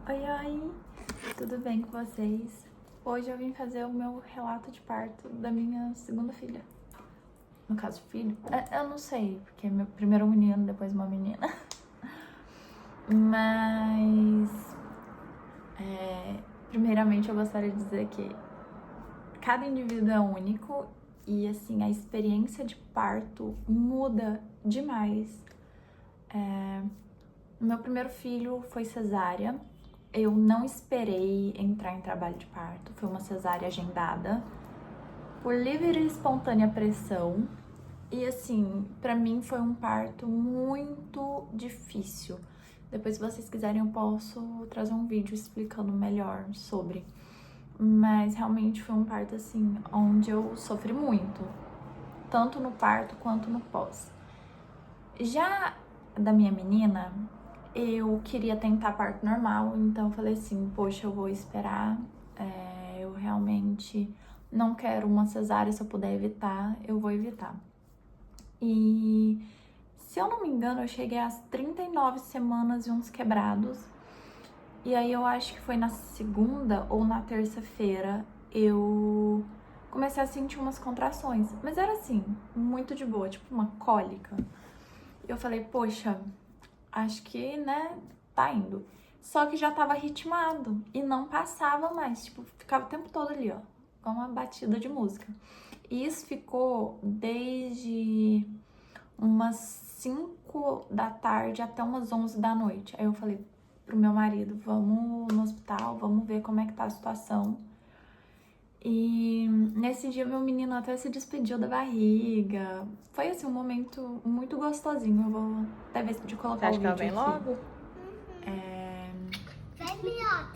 Oi, oi, tudo bem com vocês? Hoje eu vim fazer o meu relato de parto da minha segunda filha. No caso, filho, eu não sei, porque meu primeiro um menino, depois uma menina. Mas, primeiramente eu gostaria de dizer que cada indivíduo é único e, assim, a experiência de parto muda demais. Meu primeiro filho foi cesárea. Eu não esperei entrar em trabalho de parto, foi uma cesárea agendada por livre e espontânea pressão. E assim, pra mim foi um parto muito difícil. Depois, se vocês quiserem, eu posso trazer um vídeo explicando melhor sobre. Mas realmente foi um parto assim, onde eu sofri muito, tanto no parto quanto no pós. Já da minha menina, eu queria tentar parto normal, então eu falei assim, poxa, eu vou esperar, eu realmente não quero uma cesárea, se eu puder evitar, eu vou evitar. E se eu não me engano, eu cheguei às 39 semanas e uns quebrados, e aí eu acho que foi na segunda ou na terça-feira, eu comecei a sentir umas contrações, mas era assim, muito de boa, tipo uma cólica. Eu falei, poxa, acho que, né, tá indo. Só que já tava ritmado e não passava mais, tipo, ficava o tempo todo ali, ó, com uma batida de música. E isso ficou desde umas 5 da tarde até umas 11 da noite. Aí eu falei pro meu marido, vamos no hospital, vamos ver como é que tá a situação. E nesse dia meu menino até se despediu da barriga. Foi assim um momento muito gostosinho. Eu vou até ver de Você colocar o acha que ela vídeo vem aqui. logo?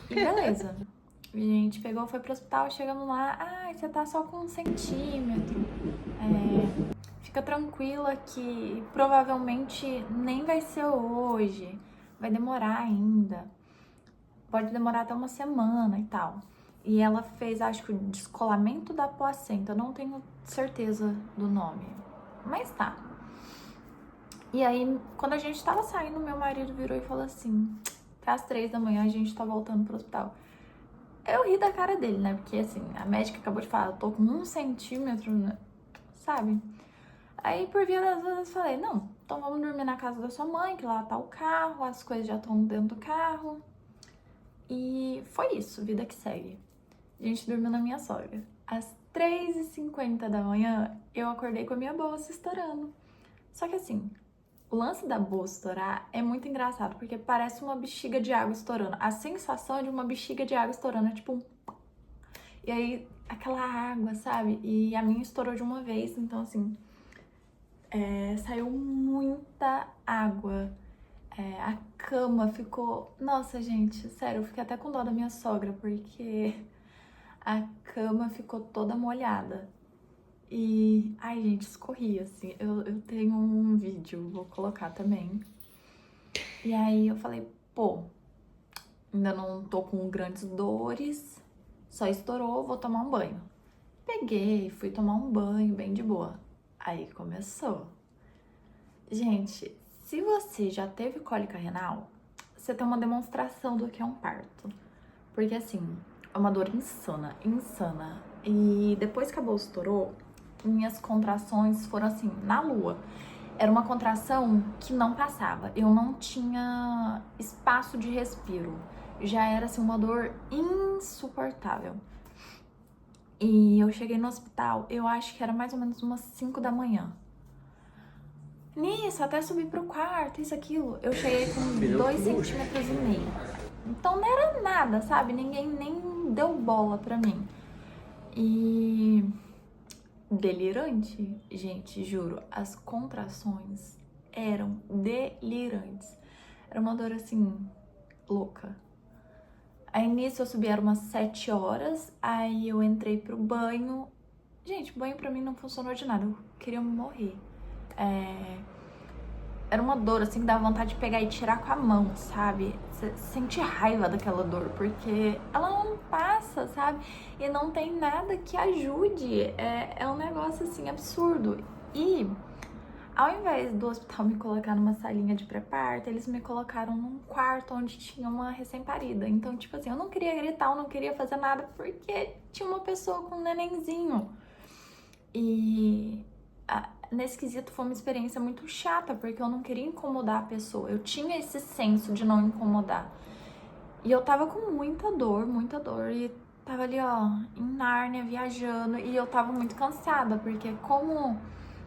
E beleza. A gente pegou, foi pro hospital, chegamos lá. Ai, você tá só com 1 centímetro. Fica tranquila que provavelmente nem vai ser hoje. Vai demorar ainda. Pode demorar até uma semana e tal. E ela fez, acho que o descolamento da placenta, eu não tenho certeza do nome, mas tá. E aí, quando a gente tava saindo, meu marido virou e falou assim, até às 3 da manhã a gente tá voltando pro hospital. Eu ri da cara dele, né, porque assim, a médica acabou de falar, eu tô com 1 centímetro, né? Sabe? Aí, por via das vezes, eu falei, não, então vamos dormir na casa da sua mãe, que lá tá o carro, as coisas já estão dentro do carro. E foi isso, vida que segue. A gente dormiu na minha sogra. Às 3h50 da manhã, eu acordei com a minha bolsa estourando. Só que assim, o lance da bolsa estourar é muito engraçado, porque parece uma bexiga de água estourando. A sensação é de uma bexiga de água estourando, é tipo um... E aí, aquela água, sabe? E a minha estourou de uma vez, então assim, saiu muita água. A cama ficou... Nossa, gente, sério, eu fiquei até com dó da minha sogra, porque a cama ficou toda molhada. E, ai, gente, escorria, assim. Eu tenho um vídeo, vou colocar também. E aí eu falei, pô, ainda não tô com grandes dores, só estourou, vou tomar um banho. Peguei, fui tomar um banho bem de boa. Aí começou. Gente, se você já teve cólica renal, você tem uma demonstração do que é um parto. Porque assim, é uma dor insana, insana. E depois que a bolsa estourou, minhas contrações foram assim, na lua. Era uma contração que não passava. Eu não tinha espaço de respiro. Já era assim uma dor insuportável. E eu cheguei no hospital, eu acho que era mais ou menos umas 5 da manhã. Nisso, até subir pro quarto, isso, aquilo, eu cheguei com 2,5 centímetros. Então não era nada, sabe? Ninguém nem deu bola pra mim. E delirante, gente, juro, as contrações eram delirantes. Era uma dor assim, louca. Aí nisso eu subi, era umas 7 horas, aí eu entrei pro banho. Gente, banho pra mim não funcionou de nada, eu queria morrer. Era uma dor assim que dava vontade de pegar e tirar com a mão, sabe? Você sente raiva daquela dor, porque ela não passa, sabe? E não tem nada que ajude. É um negócio assim absurdo. E Ao invés do hospital me colocar numa salinha de pré-parto, eles me colocaram num quarto onde tinha uma recém-parida. Então, tipo assim, eu não queria gritar, eu não queria fazer nada porque tinha uma pessoa com um nenenzinho. E nesse quesito foi uma experiência muito chata, porque eu não queria incomodar a pessoa. Eu tinha esse senso de não incomodar. E eu tava com muita dor, e tava ali, ó, em Nárnia, viajando, e eu tava muito cansada, porque como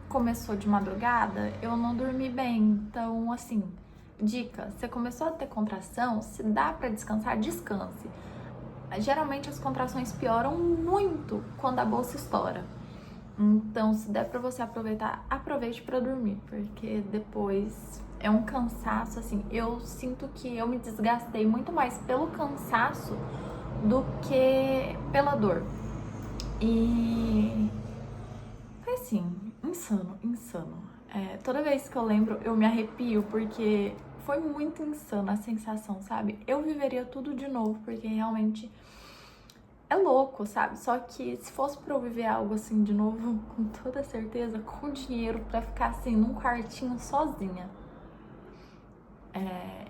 começou de madrugada, eu não dormi bem. Então, assim, dica, você começou a ter contração, se dá pra descansar, descanse. Geralmente as contrações pioram muito quando a bolsa estoura. Então, se der pra você aproveitar, aproveite pra dormir, porque depois é um cansaço, assim, eu sinto que eu me desgastei muito mais pelo cansaço do que pela dor. E foi assim, insano. Toda vez que eu lembro, eu me arrepio, porque foi muito insana a sensação, sabe? Eu viveria tudo de novo, porque realmente é louco, sabe? Só que se fosse pra eu viver algo assim de novo, com toda certeza, com dinheiro pra ficar assim num quartinho sozinha.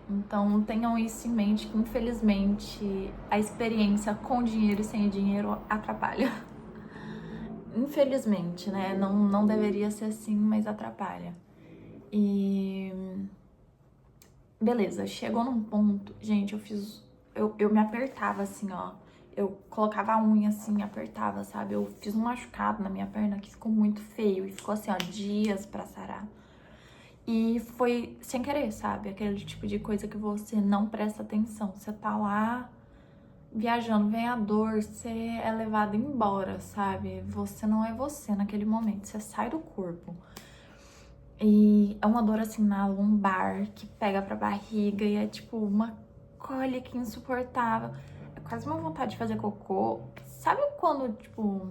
Então tenham isso em mente, que infelizmente a experiência com dinheiro e sem dinheiro atrapalha. Infelizmente, né? Não deveria ser assim, mas atrapalha. E beleza, chegou num ponto, gente, eu me apertava assim, ó. Eu colocava a unha assim, apertava, sabe? Eu fiz um machucado na minha perna que ficou muito feio e ficou assim, ó, dias pra sarar. E foi sem querer, sabe? Aquele tipo de coisa que você não presta atenção. Você tá lá viajando, vem a dor, você é levado embora, sabe? Você não é você naquele momento, você sai do corpo. E é uma dor assim na lombar, que pega pra barriga e é tipo uma cólica insuportável. É quase uma vontade de fazer cocô. Sabe quando, tipo,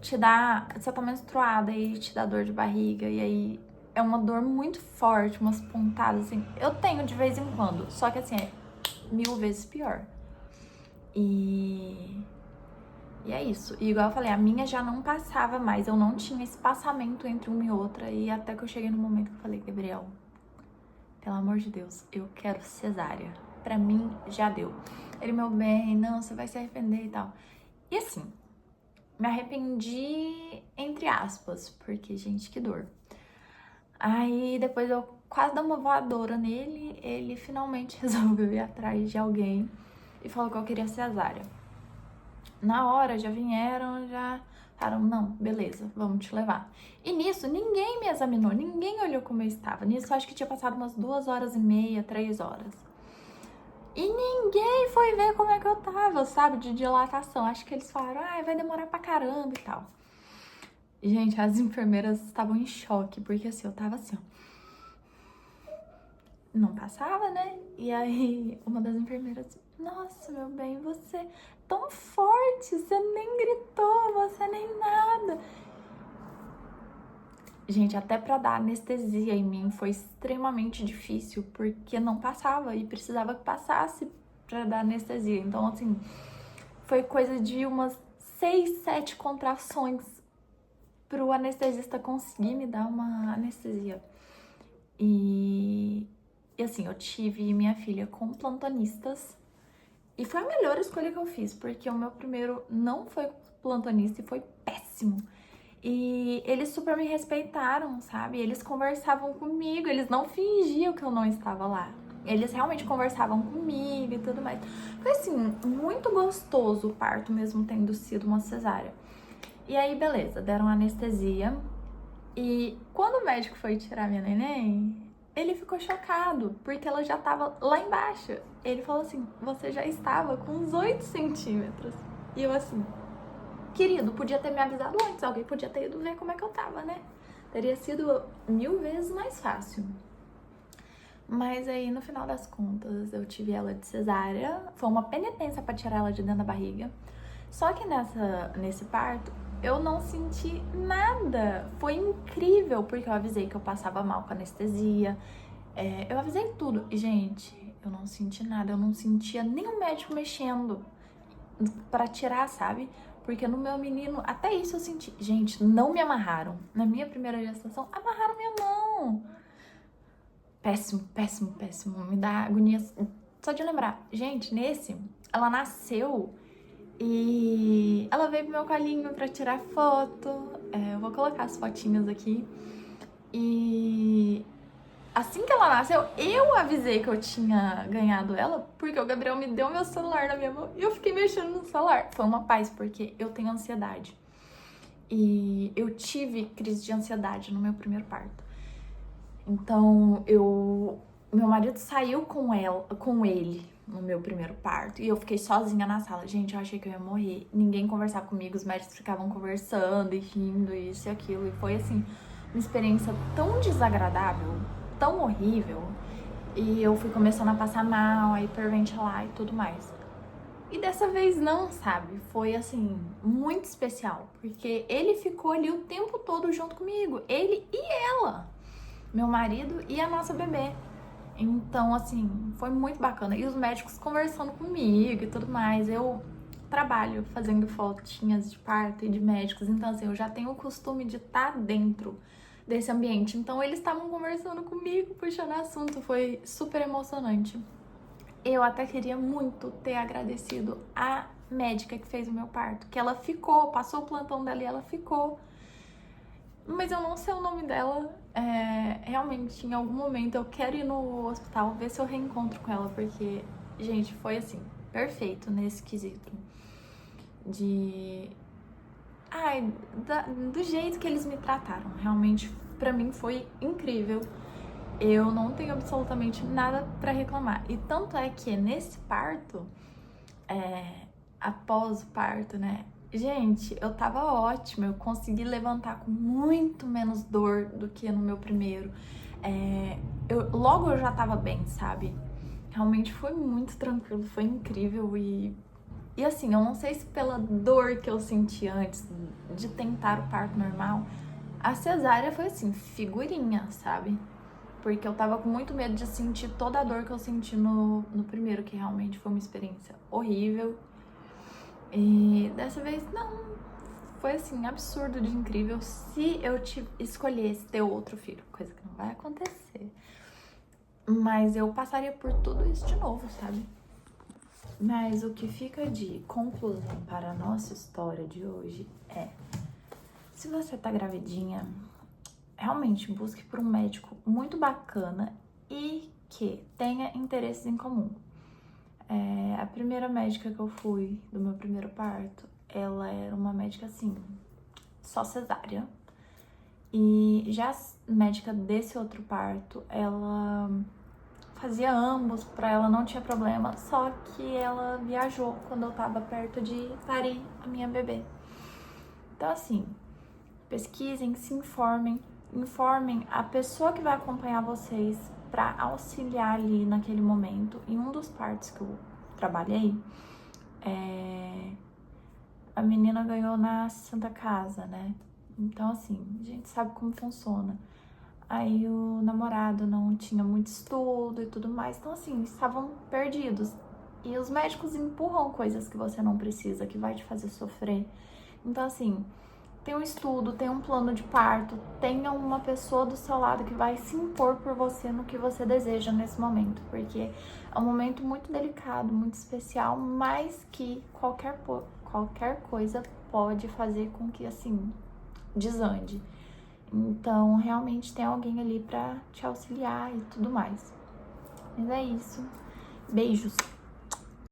te dá. Você tá menstruada e te dá dor de barriga, e aí é uma dor muito forte, umas pontadas assim. Eu tenho de vez em quando, só que assim, é 1000 vezes pior. E é isso. E igual eu falei, a minha já não passava mais. Eu não tinha espaçamento entre uma e outra. E até que eu cheguei no momento que eu falei, Gabriel, pelo amor de Deus, eu quero cesárea. Pra mim, já deu. Ele, meu bem, não, você vai se arrepender e tal. E assim, me arrependi entre aspas, porque, gente, que dor. Aí depois eu quase dei uma voadora nele, ele finalmente resolveu ir atrás de alguém e falou que eu queria cesárea. Na hora já vieram, já falaram, não, beleza, vamos te levar. E nisso ninguém me examinou, ninguém olhou como eu estava. Nisso acho que tinha passado umas 2h30, 3 horas. E ninguém foi ver como é que eu tava, sabe, de dilatação. Acho que eles falaram, vai demorar pra caramba e tal. Gente, as enfermeiras estavam em choque, porque assim, eu tava assim, ó. Não passava, né? E aí, uma das enfermeiras, nossa, meu bem, você é tão forte, você nem gritou, você nem nada. Gente, até pra dar anestesia em mim foi extremamente difícil, porque não passava e precisava que passasse pra dar anestesia. Então, assim, foi coisa de umas 6, 7 contrações pro anestesista conseguir me dar uma anestesia. E assim, eu tive minha filha com plantonistas e foi a melhor escolha que eu fiz, porque o meu primeiro não foi plantonista e foi péssimo. E eles super me respeitaram, sabe? Eles conversavam comigo, eles não fingiam que eu não estava lá. Eles realmente conversavam comigo e tudo mais. Foi assim, muito gostoso o parto, mesmo tendo sido uma cesárea. E aí, beleza, deram anestesia. E quando o médico foi tirar minha neném, ele ficou chocado, porque ela já tava lá embaixo. Ele falou assim, você já estava com uns 8 centímetros. E eu assim, querido, podia ter me avisado antes, alguém podia ter ido ver como é que eu tava, né? Teria sido 1000 vezes mais fácil. Mas aí, no final das contas, eu tive ela de cesárea. Foi uma penitência pra tirar ela de dentro da barriga. Só que nesse parto, eu não senti nada. Foi incrível, porque eu avisei que eu passava mal com anestesia. Eu avisei tudo. E, gente, eu não senti nada. Eu não sentia nem o médico mexendo pra tirar, sabe? Porque no meu menino, até isso eu senti. Gente, não me amarraram. Na minha primeira gestação, amarraram minha mão. Péssimo, péssimo, péssimo. Me dá agonia só de lembrar. Gente, nesse, ela nasceu e ela veio pro meu colinho pra tirar foto. Eu vou colocar as fotinhas aqui. E assim que ela nasceu, eu avisei que eu tinha ganhado ela, porque o Gabriel me deu meu celular na minha mão e eu fiquei mexendo no celular. Foi uma paz, porque eu tenho ansiedade. E eu tive crise de ansiedade no meu primeiro parto. Então, meu marido saiu com ele no meu primeiro parto e eu fiquei sozinha na sala. Gente, eu achei que eu ia morrer. Ninguém conversava comigo, os médicos ficavam conversando e rindo, isso e aquilo. E foi assim, uma experiência tão desagradável, tão horrível. E eu fui começando a passar mal, a hiperventilar e tudo mais. E dessa vez não, sabe? Foi assim, muito especial, porque ele ficou ali o tempo todo junto comigo, ele e ela, meu marido e a nossa bebê. Então, assim, foi muito bacana. E os médicos conversando comigo e tudo mais. Eu trabalho fazendo fotinhas de parto e de médicos, então assim, eu já tenho o costume de estar dentro desse ambiente. Então eles estavam conversando comigo, puxando assunto, foi super emocionante. Eu até queria muito ter agradecido a médica que fez o meu parto, que ela ficou, passou o plantão dela e ela ficou. Mas eu não sei o nome dela. Realmente, em algum momento eu quero ir no hospital ver se eu reencontro com ela, porque, gente, foi assim, perfeito nesse quesito. Do jeito que eles me trataram. Realmente, pra mim foi incrível. Eu não tenho absolutamente nada pra reclamar. E tanto é que nesse parto, após o parto, né? Gente, eu tava ótima, eu consegui levantar com muito menos dor do que no meu primeiro. Logo eu já tava bem, sabe? Realmente foi muito tranquilo, foi incrível e assim, eu não sei se pela dor que eu senti antes de tentar o parto normal, a cesárea foi assim, figurinha, sabe? Porque eu tava com muito medo de sentir toda a dor que eu senti no primeiro, que realmente foi uma experiência horrível. E dessa vez, não, foi assim, absurdo de incrível. Se eu escolhesse ter outro filho, coisa que não vai acontecer, mas eu passaria por tudo isso de novo, sabe? Mas o que fica de conclusão para a nossa história de hoje é: se você tá gravidinha, realmente busque por um médico muito bacana e que tenha interesses em comum. A primeira médica que eu fui do meu primeiro parto, ela era uma médica assim, só cesárea. E já a médica desse outro parto, ela fazia ambos, pra ela não tinha problema, só que ela viajou quando eu tava perto de parir a minha bebê. Então assim, pesquisem, se informem a pessoa que vai acompanhar vocês para auxiliar ali naquele momento. Em um dos partos que eu trabalhei, a menina ganhou na Santa Casa, né? Então, assim, a gente sabe como funciona. Aí o namorado não tinha muito estudo e tudo mais, então, assim, estavam perdidos. E os médicos empurram coisas que você não precisa, que vai te fazer sofrer. Então, assim, tem um estudo, tem um plano de parto, tenha uma pessoa do seu lado que vai se impor por você no que você deseja nesse momento, porque é um momento muito delicado, muito especial, mas que qualquer coisa pode fazer com que, assim, desande. Então, realmente tem alguém ali pra te auxiliar e tudo mais. Mas é isso. Beijos!